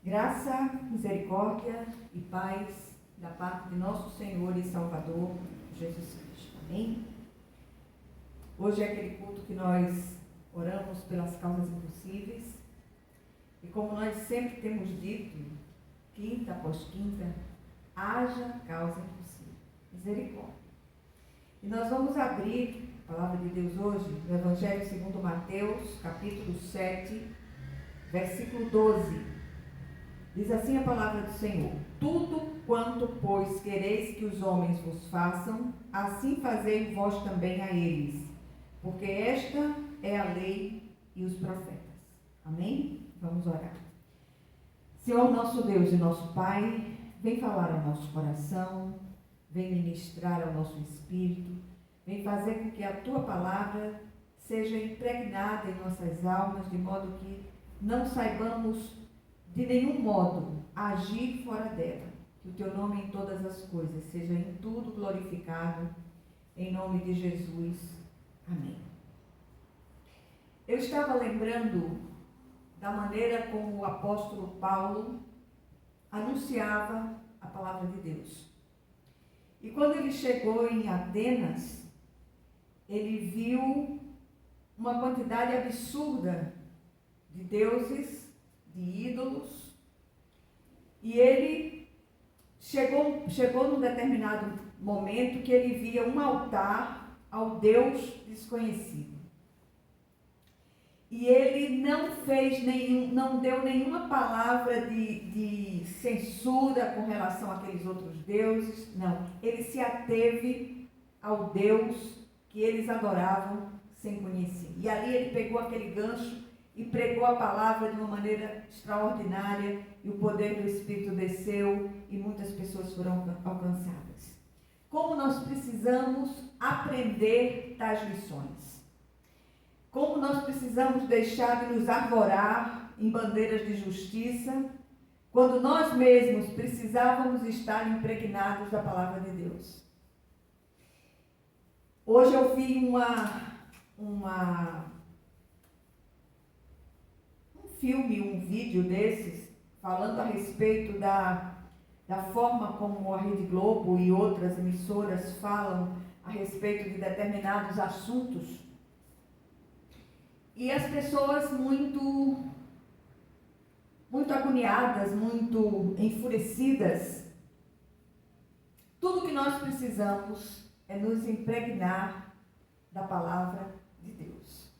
Graça, misericórdia e paz da parte de nosso Senhor e Salvador, Jesus Cristo. Amém? Hoje é aquele culto que nós oramos pelas causas impossíveis. E como nós sempre temos dito, quinta após quinta, haja causa impossível. Misericórdia. E nós vamos abrir a palavra de Deus hoje no Evangelho segundo Mateus, capítulo 7, versículo 12. Diz assim a palavra do Senhor: tudo quanto, pois, quereis que os homens vos façam, assim fazei vós também a eles, porque esta é a lei e os profetas. Amém? Vamos orar. Senhor, nosso Deus e nosso Pai, vem falar ao nosso coração, vem ministrar ao nosso espírito, vem fazer com que a Tua palavra seja impregnada em nossas almas, de modo que não saibamos de nenhum modo agir fora dela. Que o Teu nome em todas as coisas seja em tudo glorificado, em nome de Jesus. Amém. Eu estava lembrando da maneira como o apóstolo Paulo anunciava a palavra de Deus. E quando ele chegou em Atenas, ele viu uma quantidade absurda de deuses, de ídolos, e ele chegou num determinado momento que ele via um altar ao Deus desconhecido. E ele não deu nenhuma palavra de censura com relação àqueles outros deuses, não. Ele se ateve ao Deus que eles adoravam sem conhecer. E ali ele pegou aquele gancho e pregou a palavra de uma maneira extraordinária, e o poder do Espírito desceu e muitas pessoas foram alcançadas. Como nós precisamos aprender tais lições. Como nós precisamos deixar de nos arvorar em bandeiras de justiça, quando nós mesmos precisávamos estar impregnados da palavra de Deus. Hoje eu vi um vídeo desses, falando a respeito da forma como a Rede Globo e outras emissoras falam a respeito de determinados assuntos. E as pessoas muito agoniadas, muito enfurecidas. Tudo que nós precisamos é nos impregnar da palavra de Deus.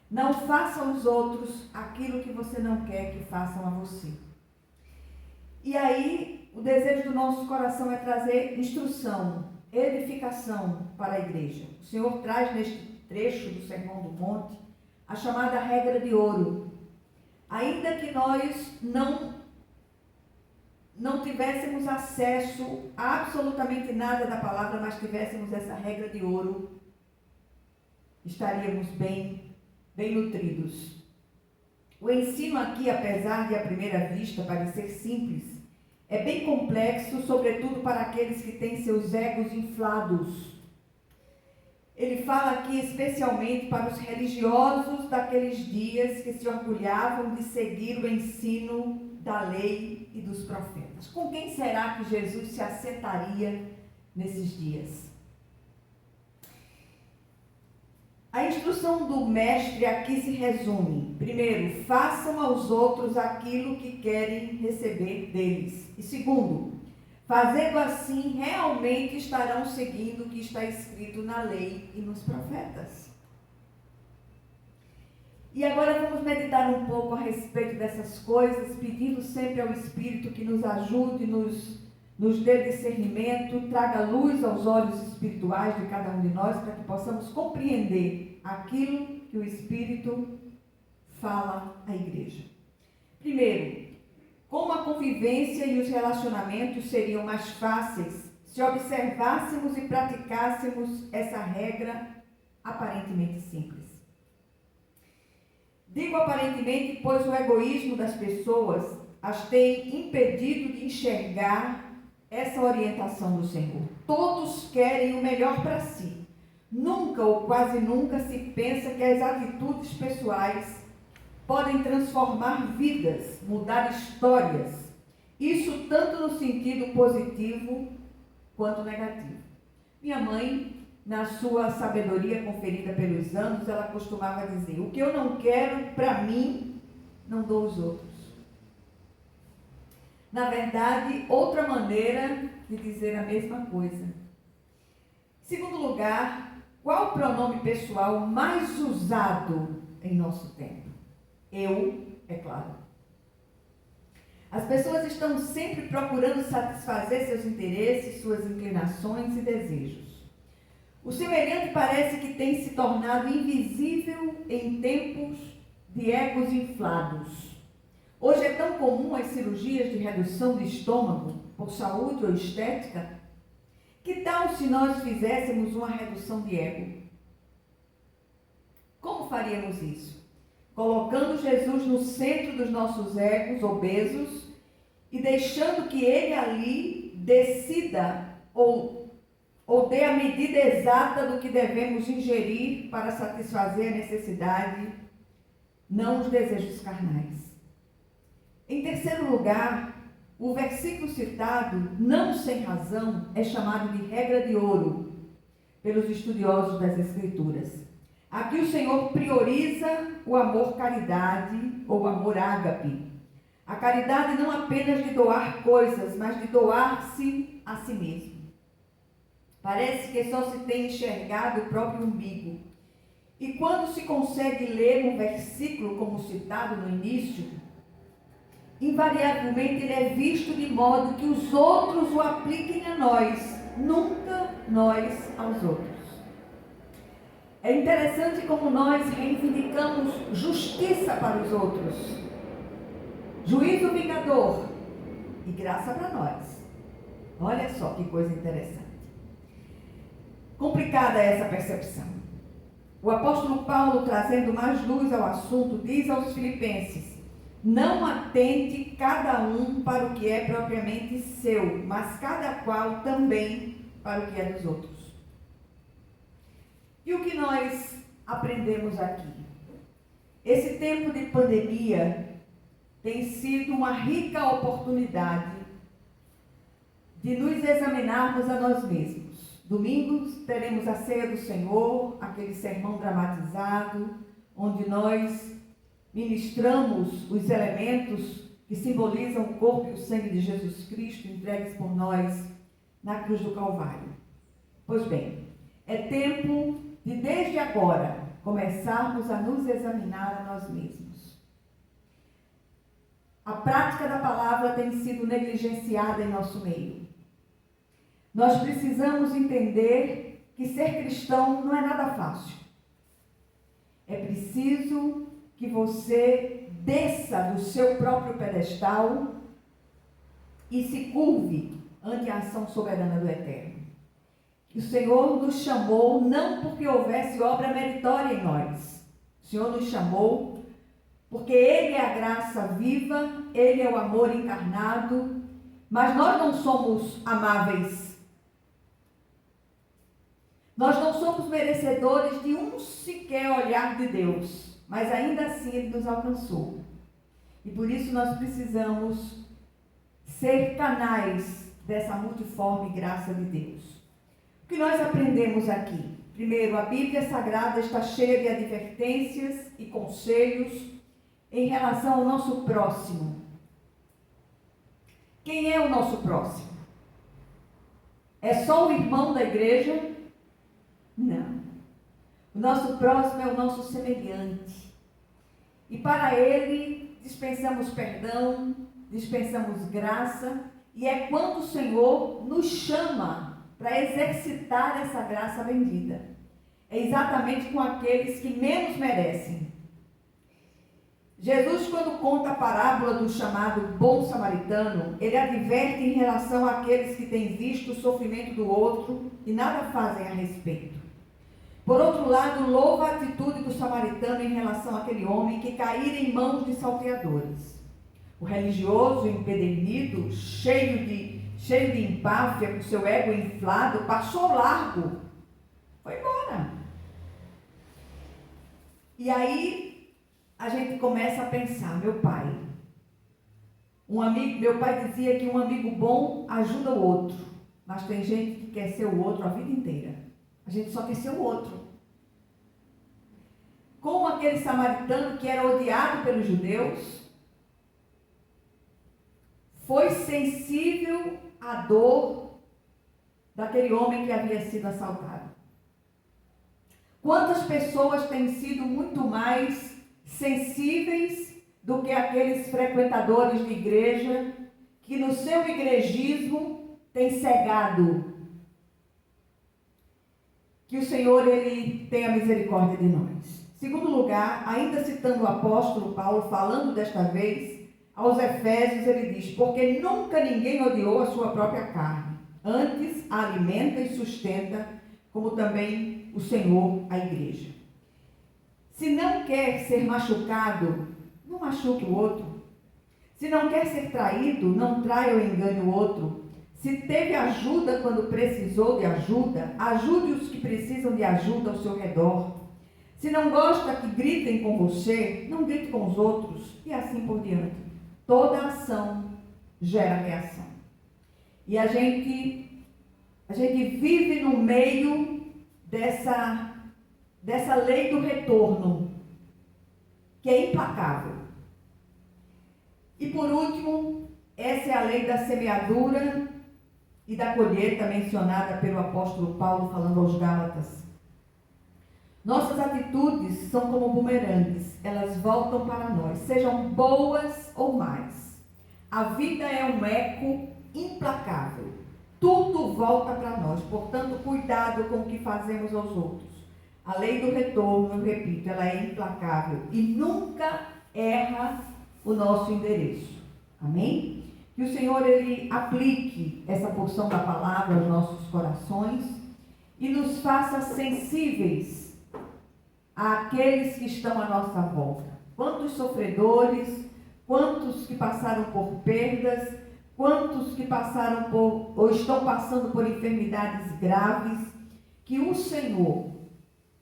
Não faça aos outros aquilo que você não quer que façam a você. E aí, o desejo do nosso coração é trazer instrução, edificação para a igreja. O Senhor traz neste trecho do Sermão do Monte a chamada regra de ouro. Ainda que nós não tivéssemos acesso a absolutamente nada da palavra, mas tivéssemos essa regra de ouro, estaríamos bem nutridos. O ensino aqui, apesar de à primeira vista parecer simples, é bem complexo, sobretudo para aqueles que têm seus egos inflados. Ele fala aqui especialmente para os religiosos daqueles dias que se orgulhavam de seguir o ensino da lei e dos profetas. Com quem será que Jesus se assentaria nesses dias? A instrução do mestre aqui se resume. Primeiro, façam aos outros aquilo que querem receber deles. E segundo, fazendo assim, realmente estarão seguindo o que está escrito na lei e nos profetas. E agora vamos meditar um pouco a respeito dessas coisas, pedindo sempre ao Espírito que nos ajude, nos dê discernimento, traga luz aos olhos espirituais de cada um de nós, para que possamos compreender aquilo que o Espírito fala à igreja. Primeiro, como a convivência e os relacionamentos seriam mais fáceis se observássemos e praticássemos essa regra aparentemente simples. Digo aparentemente, pois o egoísmo das pessoas as tem impedido de enxergar essa orientação do Senhor. Todos querem o melhor para si. Nunca ou quase nunca se pensa que as atitudes pessoais podem transformar vidas, mudar histórias. Isso tanto no sentido positivo quanto negativo. Minha mãe, na sua sabedoria conferida pelos anos, ela costumava dizer: o que eu não quero para mim, não dou aos outros. Na verdade, outra maneira de dizer a mesma coisa. Segundo lugar, qual o pronome pessoal mais usado em nosso tempo? Eu, é claro. As pessoas estão sempre procurando satisfazer seus interesses, suas inclinações e desejos. O semelhante parece que tem se tornado invisível em tempos de egos inflados. Hoje é tão comum as cirurgias de redução de estômago por saúde ou estética. Que tal se nós fizéssemos uma redução de ego? Como faríamos isso? Colocando Jesus no centro dos nossos egos obesos e deixando que Ele ali decida ou dê a medida exata do que devemos ingerir para satisfazer a necessidade, não os desejos carnais. Em terceiro lugar, o versículo citado, não sem razão, é chamado de regra de ouro pelos estudiosos das Escrituras. Aqui o Senhor prioriza o amor caridade ou amor ágape. A caridade não apenas de doar coisas, mas de doar-se a si mesmo. Parece que só se tem enxergado o próprio umbigo. E quando se consegue ler um versículo como citado no início, invariavelmente ele é visto de modo que os outros o apliquem a nós, nunca nós aos outros. É interessante como nós reivindicamos justiça para os outros, juízo vingador e graça para nós. Olha só que coisa interessante. Complicada essa percepção. O apóstolo Paulo, trazendo mais luz ao assunto, diz aos filipenses: não atente cada um para o que é propriamente seu, mas cada qual também para o que é dos outros. E o que nós aprendemos aqui? Esse tempo de pandemia tem sido uma rica oportunidade de nos examinarmos a nós mesmos. Domingos teremos a ceia do Senhor, aquele sermão dramatizado, onde nós ministramos os elementos que simbolizam o corpo e o sangue de Jesus Cristo entregues por nós na cruz do Calvário. Pois bem, é tempo de desde agora começarmos a nos examinar a nós mesmos. A prática da palavra tem sido negligenciada em nosso meio. Nós precisamos entender que ser cristão não é nada fácil. É preciso que você desça do seu próprio pedestal e se curve ante a ação soberana do Eterno. O Senhor nos chamou não porque houvesse obra meritória em nós. O Senhor nos chamou porque Ele é a graça viva, Ele é o amor encarnado, mas nós não somos amáveis. Nós não somos merecedores de um sequer olhar de Deus, mas ainda assim Ele nos alcançou. E por isso nós precisamos ser canais dessa multiforme graça de Deus. O que nós aprendemos aqui? Primeiro, a Bíblia Sagrada está cheia de advertências e conselhos em relação ao nosso próximo. Quem é o nosso próximo? É só o irmão da igreja? Não. O nosso próximo é o nosso semelhante. E para ele dispensamos perdão, dispensamos graça, e é quando o Senhor nos chama para exercitar essa graça bendita. É exatamente com aqueles que menos merecem. Jesus, quando conta a parábola do chamado bom samaritano, ele adverte em relação àqueles que têm visto o sofrimento do outro e nada fazem a respeito. Por outro lado, louva a atitude do samaritano em relação àquele homem que caíra em mãos de salteadores. O religioso, empedernido, cheio de empáfia, com seu ego inflado, passou largo, foi embora. E aí, a gente começa a pensar, meu pai dizia que um amigo bom ajuda o outro, mas tem gente que quer ser o outro a vida inteira. A gente só quer ser o outro. Como aquele samaritano que era odiado pelos judeus, foi sensível à dor daquele homem que havia sido assaltado. Quantas pessoas têm sido muito mais sensíveis do que aqueles frequentadores de igreja que no seu igrejismo têm cegado? Que o Senhor, Ele tenha misericórdia de nós. Segundo lugar, ainda citando o apóstolo Paulo, falando desta vez aos Efésios, ele diz: porque nunca ninguém odiou a sua própria carne, antes a alimenta e sustenta, como também o Senhor a igreja. Se não quer ser machucado, não machuque o outro. Se não quer ser traído, não traia ou engane o outro. Se teve ajuda quando precisou de ajuda, ajude os que precisam de ajuda ao seu redor. Se não gosta que gritem com você, não grite com os outros, e assim por diante. Toda ação gera reação. E a gente vive no meio dessa lei do retorno, que é implacável. E por último, essa é a lei da semeadura e da colheita mencionada pelo apóstolo Paulo falando aos Gálatas. Nossas atitudes são como bumerangues, elas voltam para nós, sejam boas ou más. A vida é um eco implacável, tudo volta para nós, portanto, cuidado com o que fazemos aos outros. A lei do retorno, eu repito, ela é implacável e nunca erra o nosso endereço. Amém? Que o Senhor, Ele aplique essa porção da palavra aos nossos corações e nos faça sensíveis àqueles que estão à nossa volta. Quantos sofredores, quantos que passaram por perdas, quantos que passaram por ou estão passando por enfermidades graves, que o Senhor,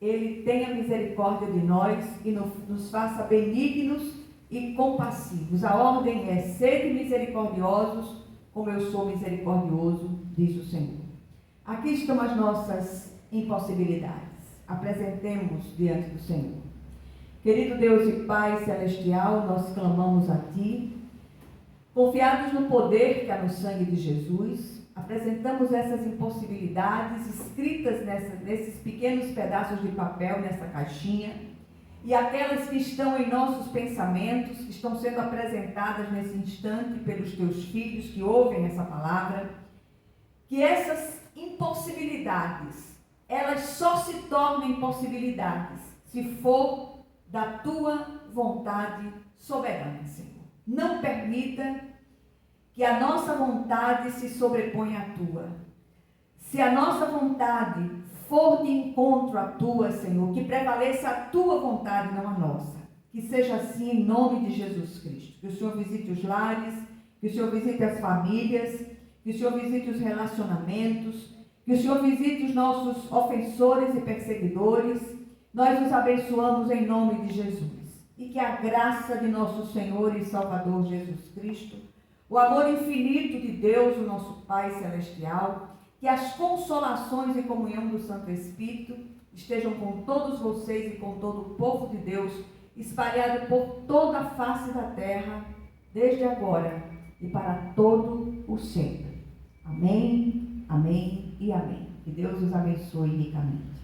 Ele tenha misericórdia de nós e nos faça benignos e compassivos. A ordem é: sede misericordiosos, como eu sou misericordioso, diz o Senhor. Aqui estão as nossas impossibilidades. Apresentemos diante do Senhor. Querido Deus e Pai celestial, nós clamamos a Ti, confiados no poder que há no sangue de Jesus. Apresentamos essas impossibilidades escritas nesses pequenos pedaços de papel, nessa caixinha, e aquelas que estão em nossos pensamentos, que estão sendo apresentadas nesse instante pelos Teus filhos que ouvem essa palavra, que essas impossibilidades, elas só se tornem possibilidades se for da Tua vontade soberana, Senhor. Não permita que a nossa vontade se sobreponha à Tua. Se a nossa vontade for de encontro à Tua, Senhor, que prevaleça a Tua vontade, não a nossa. Que seja assim em nome de Jesus Cristo. Que o Senhor visite os lares, que o Senhor visite as famílias, que o Senhor visite os relacionamentos, que o Senhor visite os nossos ofensores e perseguidores. Nós os abençoamos em nome de Jesus. E que a graça de nosso Senhor e Salvador Jesus Cristo, o amor infinito de Deus, o nosso Pai Celestial, que as consolações e comunhão do Santo Espírito estejam com todos vocês e com todo o povo de Deus, espalhado por toda a face da terra, desde agora e para todo o sempre. Amém, amém e amém. Que Deus os abençoe ricamente.